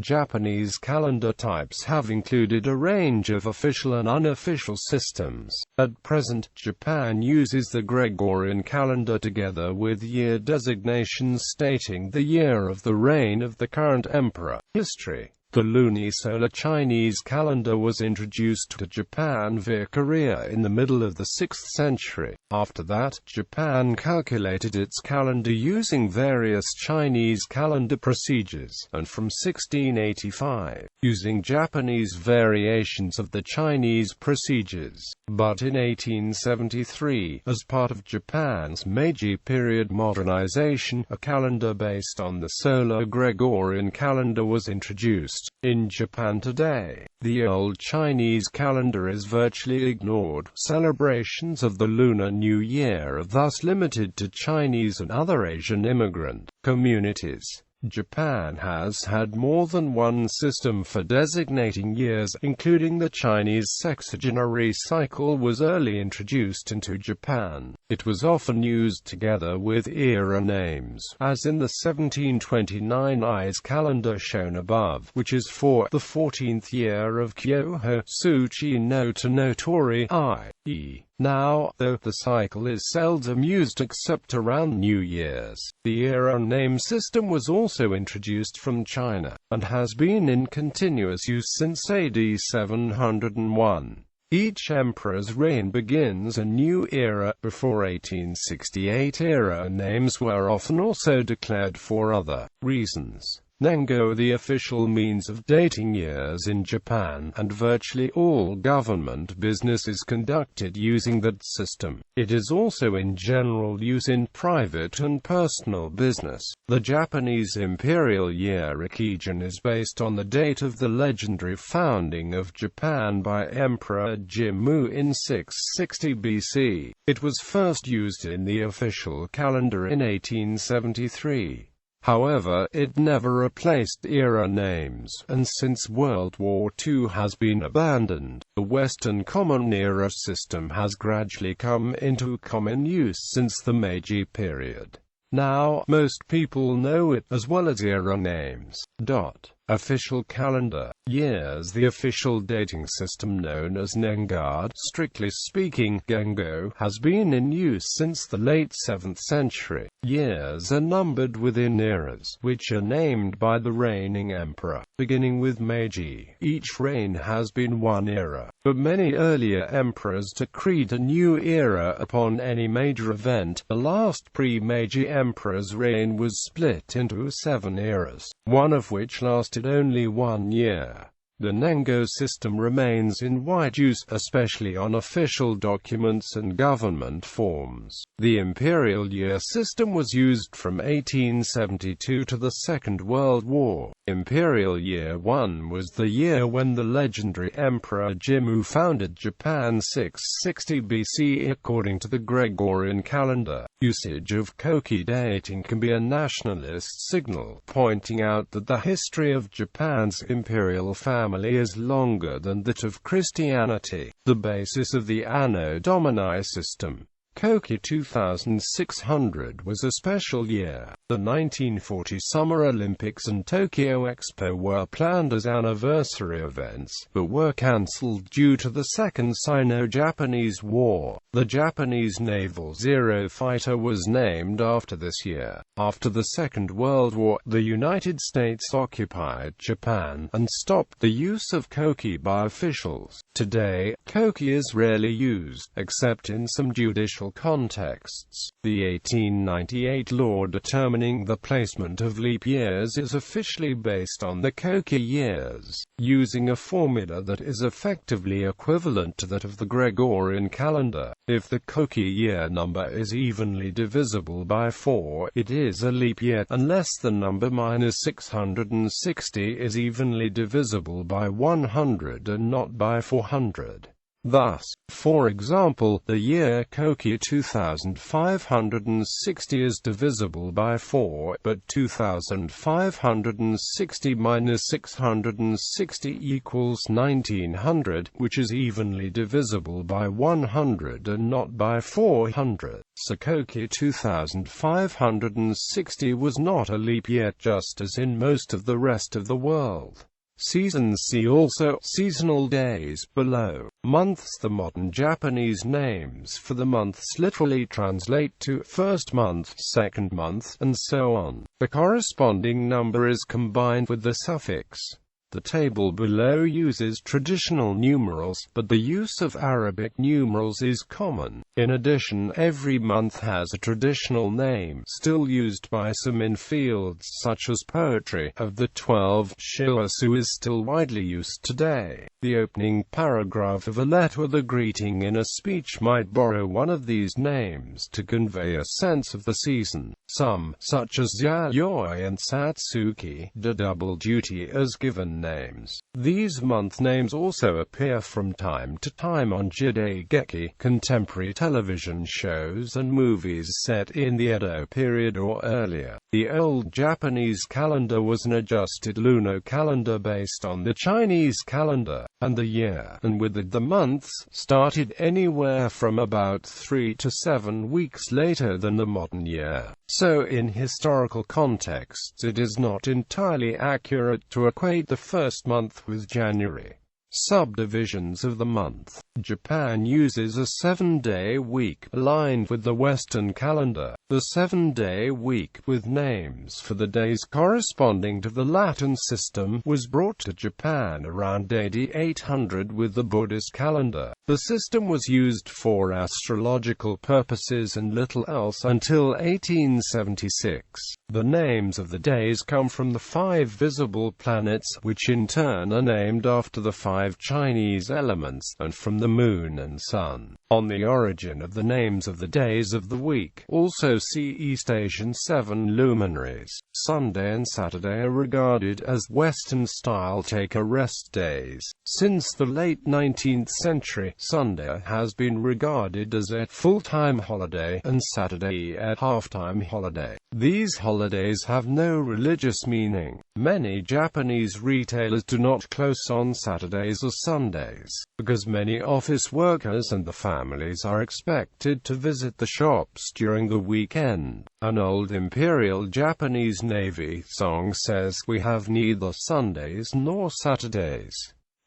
Japanese calendar types have included a range of official and unofficial systems. At present, Japan uses the Gregorian calendar together with year designations stating the year of the reign of the current emperor. History. The lunisolar Chinese calendar was introduced to Japan via Korea in the middle of the 6th century. After that, Japan calculated its calendar using various Chinese calendar procedures, and from 1685, using Japanese variations of the Chinese procedures. But in 1873, as part of Japan's Meiji period modernization, a calendar based on the solar Gregorian calendar was introduced. In Japan today, the old Chinese calendar is virtually ignored. Celebrations of the Lunar New Year are thus limited to Chinese and other Asian immigrant communities. Japan has had more than one system for designating years, including the Chinese sexagenary cycle was early introduced into Japan. It was often used together with era names, as in the 1729 I's calendar shown above, which is for the 14th year of Kyoho Tsuchi no Tonotori i.e. Now, though the cycle is seldom used except around New Year's, the era name system was also introduced from China, and has been in continuous use since AD 701. Each emperor's reign begins a new era. Before 1868, era names were often also declared for other reasons. Nengo, the official means of dating years in Japan, and virtually all government business is conducted using that system. It is also in general use in private and personal business. The Japanese Imperial Year Ikijin is based on the date of the legendary founding of Japan by Emperor Jimmu in 660 BC. It was first used in the official calendar in 1873. However, it never replaced era names, and since World War II has been abandoned, the Western Common Era system has gradually come into common use since the Meiji period. Now, most people know it, as well as era names. Official calendar. Years. The official dating system known as Nengard, strictly speaking, Gengo, has been in use since the late 7th century. Years are numbered within eras, which are named by the reigning emperor. Beginning with Meiji, each reign has been one era, but many earlier emperors decreed a new era upon any major event. The last pre-Meiji emperor's reign was split into 7 eras, one of which lasted only 1 year. The Nengo system remains in wide use, especially on official documents and government forms. The Imperial Year system was used from 1872 to the Second World War. Imperial Year One was the year when the legendary Emperor Jimmu founded Japan 660 BC according to the Gregorian calendar. Usage of Koki dating can be a nationalist signal, pointing out that the history of Japan's imperial family is longer than that of Christianity. The basis of the Anno Domini system. Koki 2600 was a special year. The 1940 Summer Olympics and Tokyo Expo were planned as anniversary events, but were cancelled due to the Second Sino-Japanese War. The Japanese naval Zero fighter was named after this year. After the Second World War, the United States occupied Japan, and stopped the use of Koki by officials. Today, Koki is rarely used, except in some judicial contexts. The 1898 law determining the placement of leap years is officially based on the Koki years, using a formula that is effectively equivalent to that of the Gregorian calendar. If the Koki year number is evenly divisible by 4, it is a leap year, unless the number -660 is evenly divisible by 100 and not by 400. Thus, for example, the year Koki 2560 is divisible by 4, but 2560 minus 660 equals 1900, which is evenly divisible by 100 and not by 400. So Koki 2560 was not a leap year, just as in most of the rest of the world. Seasons. See also seasonal days below. Months. The modern Japanese names for the months literally translate to first month, second month, and so on. The corresponding number is combined with the suffix. The table below uses traditional numerals, but the use of Arabic numerals is common. In addition, every month has a traditional name, still used by some in fields such as poetry. Of the 12, Shiwasu is still widely used today. The opening paragraph of a letter or the greeting in a speech might borrow one of these names to convey a sense of the season. Some, such as Yayoi and Satsuki, do double duty as given names. These month names also appear from time to time on Jidai-geki, contemporary television shows and movies set in the Edo period or earlier. The old Japanese calendar was an adjusted lunar calendar based on the Chinese calendar, and the year, and with it the months, started anywhere from about 3 to 7 weeks later than the modern year. So in historical contexts it is not entirely accurate to equate the first month with January. Subdivisions of the month. Japan uses a 7-day week, aligned with the Western calendar. The 7-day week, with names for the days corresponding to the Latin system, was brought to Japan around AD 800 with the Buddhist calendar. The system was used for astrological purposes and little else until 1876. The names of the days come from the 5 visible planets, which in turn are named after the 5 Chinese elements, and from the moon and sun. On the origin of the names of the days of the week, also see East Asian 7 luminaries. Sunday and Saturday are regarded as Western-style take-a-rest days. Since the late 19th century, Sunday has been regarded as a full-time holiday, and Saturday a half-time holiday. These holidays have no religious meaning. Many Japanese retailers do not close on Saturdays or Sundays, because many office workers and the families are expected to visit the shops during the weekend. An old Imperial Japanese Navy song says, "We have neither Sundays nor Saturdays,"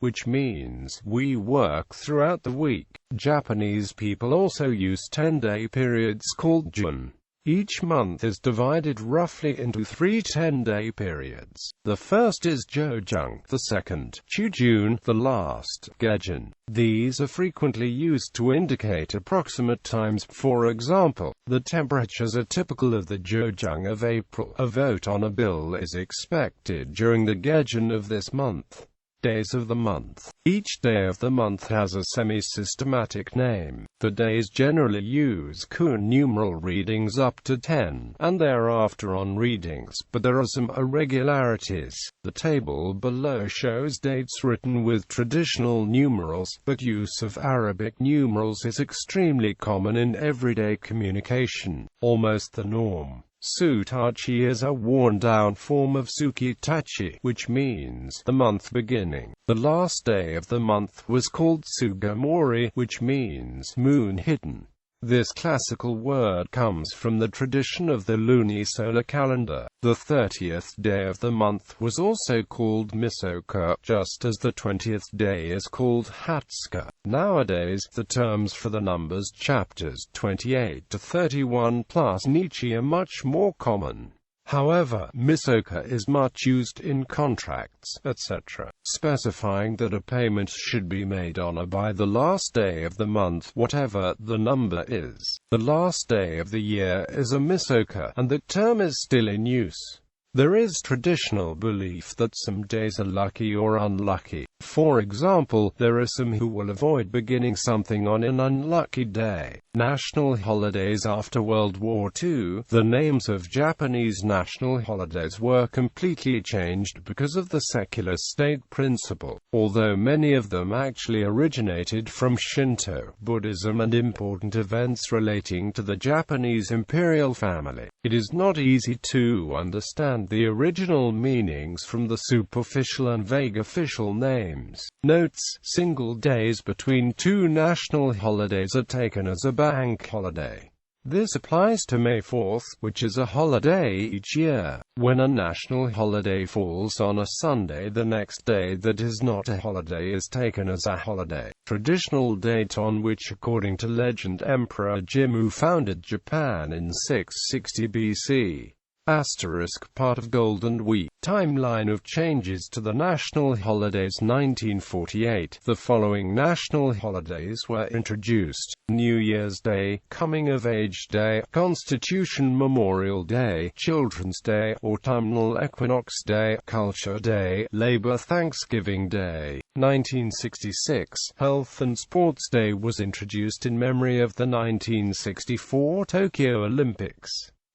which means we work throughout the week. Japanese people also use 10-day periods called jun. Each month is divided roughly into 3 10-day periods. The first is Jojun, the second, Chujun, the last, Gejun. These are frequently used to indicate approximate times. For example, the temperatures are typical of the Jojun of April. A vote on a bill is expected during the Gejun of this month. Days of the month. Each day of the month has a semi-systematic name. The days generally use kun numeral readings up to 10, and thereafter on readings, but there are some irregularities. The table below shows dates written with traditional numerals, but use of Arabic numerals is extremely common in everyday communication, almost the norm. Sutachi is a worn-down form of Tsukitachi, which means the month beginning. The last day of the month was called Tsugamori, which means moon hidden. This classical word comes from the tradition of the lunisolar calendar. The 30th day of the month was also called Misoka, just as the 20th day is called Hatsuka. Nowadays, the terms for the numbers chapters 28 to 31 plus Nietzsche are much more common. However, Misoka is much used in contracts, etc., specifying that a payment should be made on or by the last day of the month, whatever the number is. The last day of the year is a Misoka, and the term is still in use. There is traditional belief that some days are lucky or unlucky. For example, there are some who will avoid beginning something on an unlucky day. National holidays. After World War II, the names of Japanese national holidays were completely changed because of the secular state principle, although many of them actually originated from Shinto, Buddhism, and important events relating to the Japanese imperial family. It is not easy to understand the original meanings from the superficial and vague official names. Notes: single days between two national holidays are taken as a bank holiday. This applies to May 4th, which is a holiday each year. When a national holiday falls on a Sunday, the next day that is not a holiday is taken as a holiday. Traditional date on which, according to legend, Emperor Jimmu founded Japan in 660 BC. Part of Golden Week. Timeline of changes to the national holidays. 1948. The following national holidays were introduced: New Year's Day, Coming of Age Day, Constitution Memorial Day, Children's Day, Autumnal Equinox Day, Culture Day, Labor Thanksgiving Day. 1966. Health and Sports Day was introduced in memory of the 1964 Tokyo Olympics.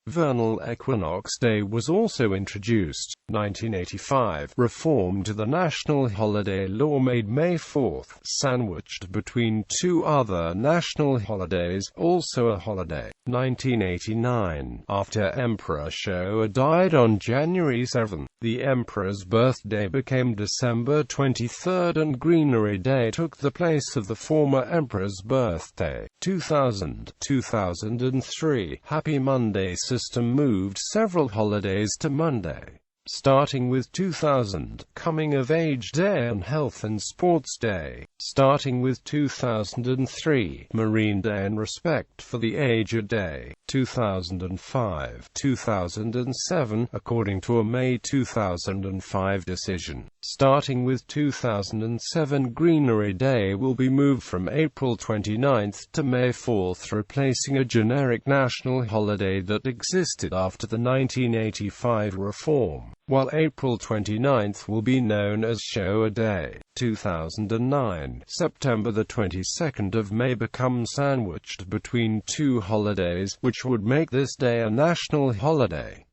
Vernal Equinox Day was also introduced. 1985. Reform to the national holiday law made May 4th, sandwiched between two other national holidays, also a holiday. 1989. After Emperor Showa died on January 7, the emperor's birthday became December 23 and Greenery Day took the place of the former emperor's birthday. 2000. 2003. Happy Monday system moved several holidays to Monday. Starting with 2000, Coming of Age Day and Health and Sports Day. Starting with 2003, Marine Day and Respect for the Aged Day. 2005, 2007, according to a May 2005 decision. Starting with 2007, Greenery Day will be moved from April 29 to May 4, replacing a generic national holiday that existed after the 1985 reform, while April 29 will be known as Showa Day. 2009, September the 22nd of May becomes sandwiched between two holidays, which would make this day a national holiday.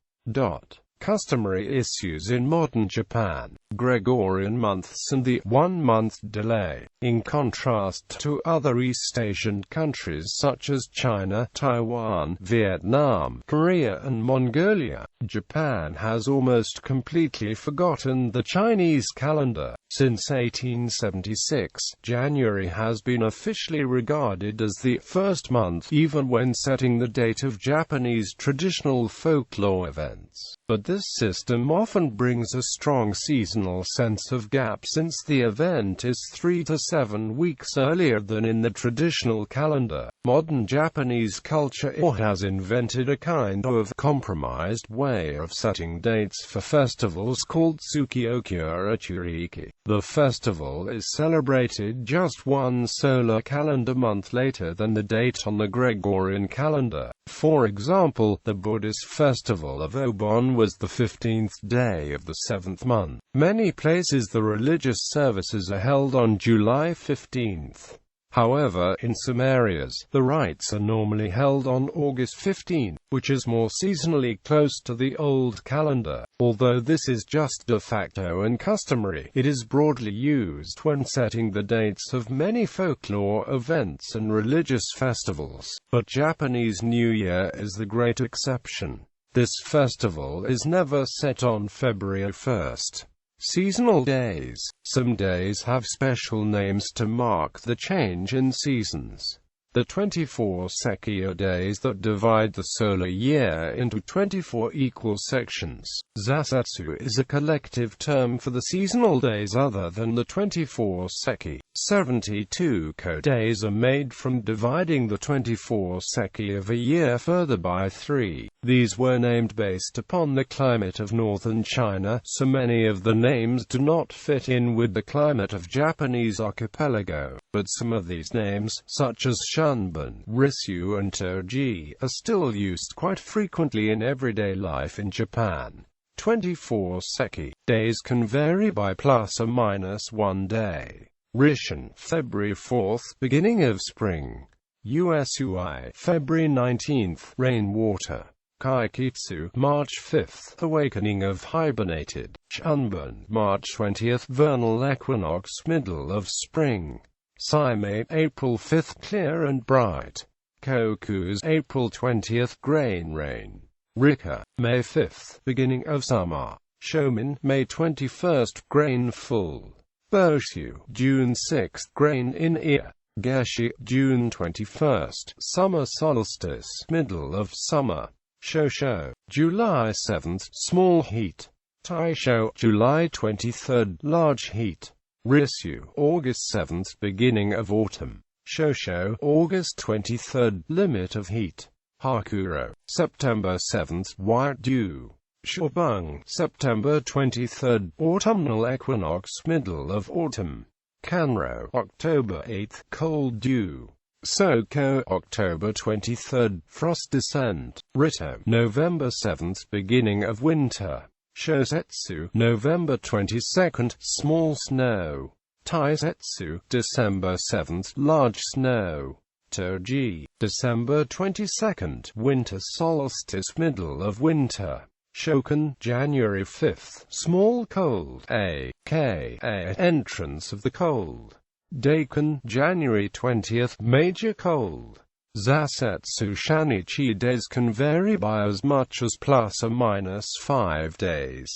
Customary issues in modern Japan. Gregorian months and the one-month delay. In contrast to other East Asian countries such as China, Taiwan, Vietnam, Korea and Mongolia, Japan has almost completely forgotten the Chinese calendar. Since 1876, January has been officially regarded as the first month, even when setting the date of Japanese traditional folklore events. But this system often brings a strong seasonal sense of gap since the event is 3 to 7 weeks earlier than in the traditional calendar. Modern Japanese culture has invented a kind of compromised way of setting dates for festivals called Tsukioku-Churiki. The festival is celebrated just one solar calendar month later than the date on the Gregorian calendar. For example, the Buddhist festival of Obon was the 15th day of the 7th month. Many places the religious services are held on July 15th. However, in some areas, the rites are normally held on August 15, which is more seasonally close to the old calendar. Although this is just de facto and customary, it is broadly used when setting the dates of many folklore events and religious festivals. But Japanese New Year is the great exception. This festival is never set on February 1st. Seasonal days. Some days have special names to mark the change in seasons. The 24 Sekio days that divide the solar year into 24 equal sections. Zasatsu is a collective term for the seasonal days other than the 24 Seki. 72 days are made from dividing the 24 Seki of a year further by 3. These were named based upon the climate of northern China, so many of the names do not fit in with the climate of Japanese archipelago, but some of these names, such as Shunbun, Risyu and Toji, are still used quite frequently in everyday life in Japan. 24 Seki. Days can vary by plus or minus 1 day. Rishon, February 4th, beginning of spring. Usui, February 19th, rainwater. Kaikitsu, March 5th, awakening of hibernated. Shunbun, March 20th, vernal equinox, middle of spring. Saime, April 5th, clear and bright. Kokus, April 20th, grain rain. Rika, May 5th, beginning of summer. Shomin, May 21st, grain full. Boshu, June 6th, grain in ear. Geshi, June 21st, summer solstice, middle of summer. Shosho, July 7th, small heat. Taisho, July 23rd, large heat. Risu, August 7th, beginning of autumn. Shosho, August 23rd, limit of heat. Hakuro, September 7th, white dew. Shobung, September 23rd, autumnal equinox, middle of autumn. Kanro, October 8th, cold dew. Soko, October 23rd, frost descent. Rito, November 7th, beginning of winter. Shosetsu, November 22nd, small snow. Taisetsu, December 7th, large snow. Toji, December 22nd, winter solstice, middle of winter. Shokan, January 5th, small cold, aka entrance of the cold. Daikon, January 20th, major cold. Zasetsu Shanichi, days can vary by as much as plus or minus 5 days.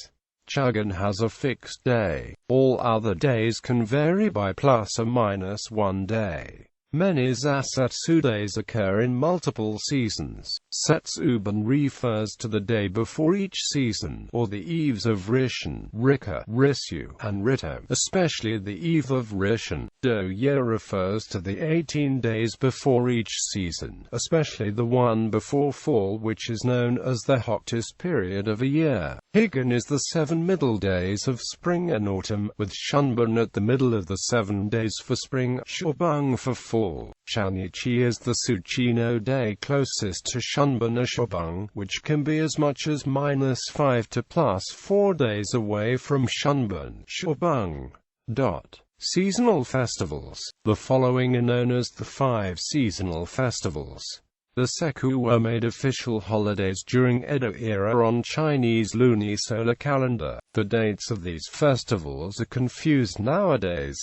Chugan has a fixed day. All other days can vary by plus or minus 1 day. Many Zasetsu days occur in multiple seasons. Setsuban refers to the day before each season, or the eves of Rishon, Rika, Risu, and Rito, especially the eve of Rishon. Do-year refers to the 18 days before each season, especially the one before fall, which is known as the hottest period of a year. Higan is the 7 middle days of spring and autumn, with Shunbun at the middle of the 7 days for spring, Shobung for fall. Shanichi is the Tsuchino day closest to Shunbun or Shobung, which can be as much as -5 to +4 days away from Shunbun, Shobung. Seasonal festivals. The following are known as the 5 seasonal festivals. The Seku were made official holidays during Edo era on Chinese lunisolar calendar. The dates of these festivals are confused nowadays.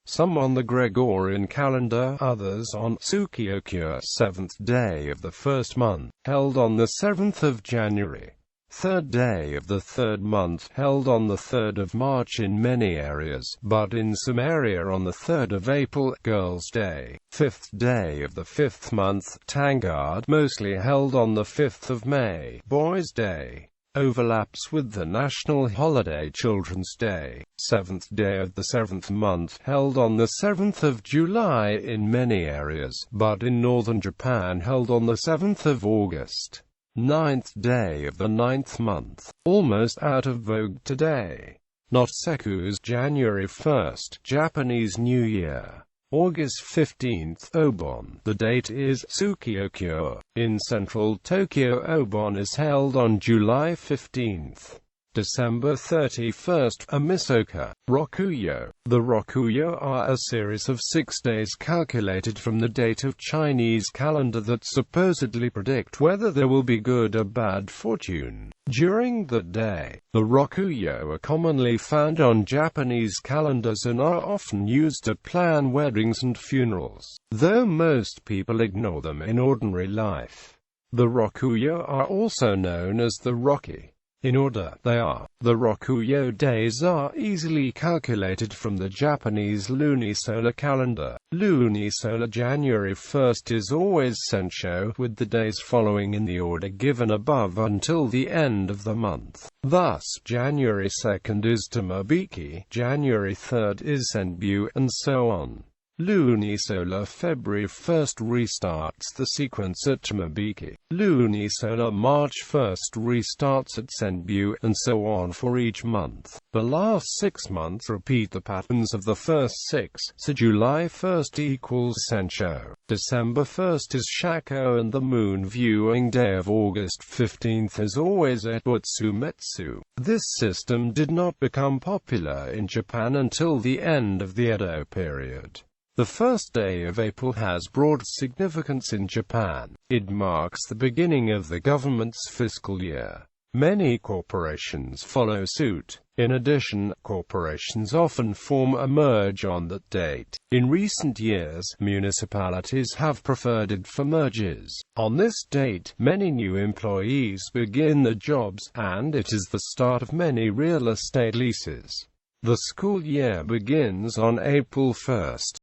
Some on the Gregorian calendar, others on Tsukiokyo, 7th day of the first month, held on the 7th of January. 3rd day of the 3rd month, held on the 3rd of March in many areas, but in some area on the 3rd of April, Girls' Day. 5th day of the 5th month, Tangard, mostly held on the 5th of May, Boys' Day. Overlaps with the national holiday Children's Day. 7th day of the 7th month, held on the 7th of July in many areas, but in northern Japan held on the 7th of August. 9th day of the 9th month, almost out of vogue today. Not Seku's January 1st, Japanese New Year. August 15th, Obon. The date is Tsukiokyo. In central Tokyo, Obon is held on July 15th. December 31st, Amisoka. Rokuyo. The Rokuyo are a series of 6 days calculated from the date of Chinese calendar that supposedly predict whether there will be good or bad fortune during the day. The Rokuyo are commonly found on Japanese calendars and are often used to plan weddings and funerals, though most people ignore them in ordinary life. The Rokuyo are also known as the Roki. In order, they are. The Rokuyo days are easily calculated from the Japanese lunisolar calendar. Lunisolar January 1st is always Sensho, with the days following in the order given above until the end of the month. Thus, January 2nd is Tomobiki, January 3rd is Senbyu, and so on. Lunisolar February 1st restarts the sequence at Chimabiki. Lunisolar March 1st restarts at Senbu, and so on for each month. The last 6 months repeat the patterns of the first 6, so July 1st equals Sensho. December 1st is Shako, and the moon viewing day of August 15th is always at Utsumetsu. This system did not become popular in Japan until the end of the Edo period. The first day of April has broad significance in Japan. It marks the beginning of the government's fiscal year. Many corporations follow suit. In addition, corporations often form a merge on that date. In recent years, municipalities have preferred it for merges. On this date, many new employees begin their jobs, and it is the start of many real estate leases. The school year begins on April 1st.